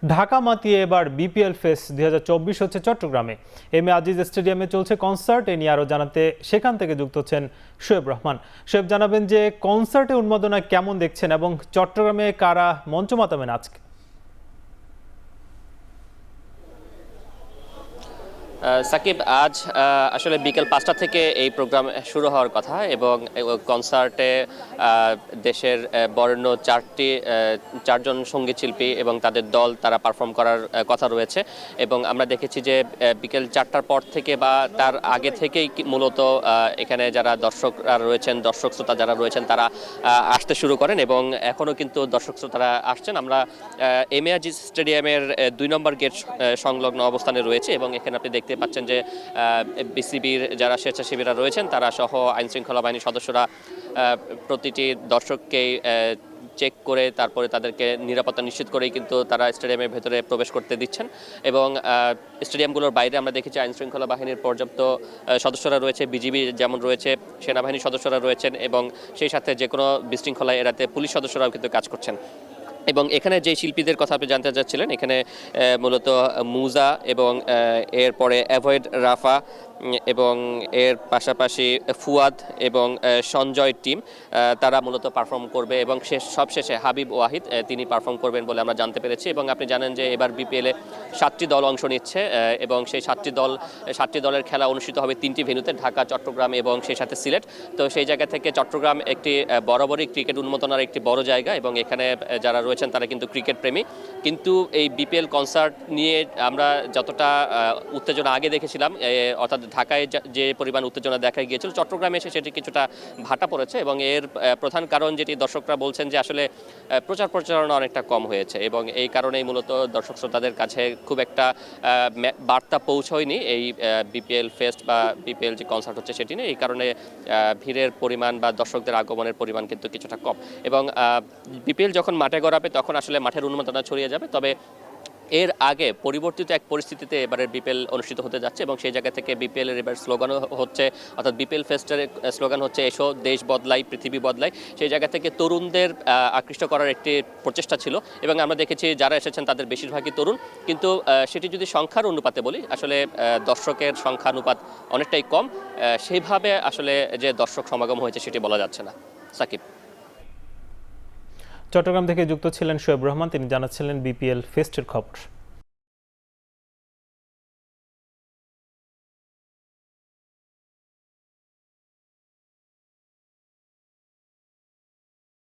ঢাকা মাতিয়ে এবার BPL fest 2024 হচ্ছে চট্টগ্রামে। এম এ আজিজ স্টেডিয়ামে চলছে কনসার্ট। এ নিয়ে আরো জানাতে সেখান থেকে যুক্ত হচ্ছেন শোয়েব রহমান। শোয়েব, জানাবেন যে কনসার্টে উন্মাদনা কেমন দেখছেন এবং চট্টগ্রামে কারা মঞ্চ মাতাবেন আজকে? সাকিব, আজ আসলে বিকেল 5টা থেকে এই প্রোগ্রাম শুরু হওয়ার কথা এবং কনসার্টে দেশের বরেণ্য চারজন সঙ্গীত শিল্পী এবং তাদের দল তারা পারফর্ম করার কথা রয়েছে। এবং আমরা দেখেছি যে বিকেল 4টার পর থেকে বা তার আগে থেকেই মূলত এখানে যারা দর্শকরা রয়েছেন, দর্শক শ্রোতা যারা রয়েছেন তারা আসতে শুরু করেন এবং এখনও কিন্তু দর্শক শ্রোতারা আসছেন। আমরা এম এ আজিজ স্টেডিয়ামের 2 নম্বর গেট সংলগ্ন অবস্থানে রয়েছে এবং এখানে আপনি দেখতে পাচ্ছেন যে বিসিবির যারা স্বেচ্ছাসেবীরা রয়েছেন তারা সহ আইনশৃঙ্খলা বাহিনীর সদস্যরা প্রতিটি দর্শককেই চেক করে তারপরে তাদেরকে নিরাপত্তা নিশ্চিত করেই কিন্তু তারা স্টেডিয়ামের ভেতরে প্রবেশ করতে দিচ্ছেন। এবং স্টেডিয়ামগুলোর বাইরে আমরা দেখেছি আইনশৃঙ্খলা বাহিনীর পর্যাপ্ত সদস্যরা রয়েছে, বিজিবি যেমন রয়েছে, সেনাবাহিনীর সদস্যরা রয়েছেন এবং সেই সাথে যে কোনো বিশৃঙ্খলা এড়াতে পুলিশ সদস্যরাও কিন্তু কাজ করছেন। এবং এখানে যে শিল্পীদের কথা আপনি জানতে চাচ্ছিলেন, এখানে মূলত মুজা এবং এরপরে অ্যাভয়েড রাফা এবং এর পাশাপাশি ফুয়াদ এবং সঞ্জয় টিম তারা মূলত পারফর্ম করবে এবং সবশেষে হাবিব ওয়াহিদ তিনি পারফর্ম করবেন বলে আমরা জানতে পেরেছি। এবং আপনি জানেন যে এবার বিপিএলে 7টি দল অংশ নিচ্ছে এবং সেই 7টি দলের খেলা অনুষ্ঠিত হবে 3টি ভেন্যুতে, ঢাকা, চট্টগ্রাম এবং সেই সাথে সিলেট। তো সেই জায়গা থেকে চট্টগ্রাম একটি বরাবরই ক্রিকেট উন্মোদনার একটি বড় জায়গা এবং এখানে যারা রয়েছেন তারা কিন্তু ক্রিকেট প্রেমী। কিন্তু এই বিপিএল কনসার্ট নিয়ে আমরা যতটা উত্তেজনা আগে দেখেছিলাম, অর্থাৎ ঢাকায় যে পরিমাণ উত্তেজনা দেখা গিয়েছিল, চট্টগ্রামে এসে সেটি কিছুটা ভাটা পড়েছে এবং এর প্রধান কারণ যেটি দর্শকরা বলছেন যে আসলে প্রচারণা অনেকটা কম হয়েছে এবং এই কারণেই মূলত দর্শক শ্রোতাদের কাছে খুব একটা বার্তা পৌঁছয়নি এই বিপিএল ফেস্ট বা বিপিএল যে কনসার্ট হচ্ছে সেটি নিয়ে। এই কারণে ভিড়ের পরিমাণ বা দর্শকদের আগমনের পরিমাণ কিন্তু কিছুটা কম। এবং বিপিএল যখন মাঠে গড়াবে তখন আসলে মাঠের উন্মাদনা ছড়িয়ে যাবে। তবে এর আগে পরিবর্তিত এক পরিস্থিতিতে এবারের বিপিএল অনুষ্ঠিত হতে যাচ্ছে এবং সেই জায়গা থেকে বিপিএল এর এবার স্লোগানও হচ্ছে, অর্থাৎ বিপিএল ফেস্টের স্লোগান হচ্ছে এসো দেশ বদলাই পৃথিবী বদলাই। সেই জায়গা থেকে তরুণদের আকৃষ্ট করার একটি প্রচেষ্টা ছিল এবং আমরা দেখেছি যারা এসেছেন তাদের বেশিরভাগই তরুণ। কিন্তু সেটি যদি সংখ্যার অনুপাতে বলি, আসলে দর্শকের সংখ্যানুপাত অনেকটাই কম। সেইভাবে আসলে যে দর্শক সমাগম হয়েছে সেটি বলা যাচ্ছে না। সাকিব। চট্টগ্রাম থেকে যুক্ত ছিলেন শোয়েব রহমান, তিনি জানাচ্ছিলেন বিপিএল ফেস্টের খবর।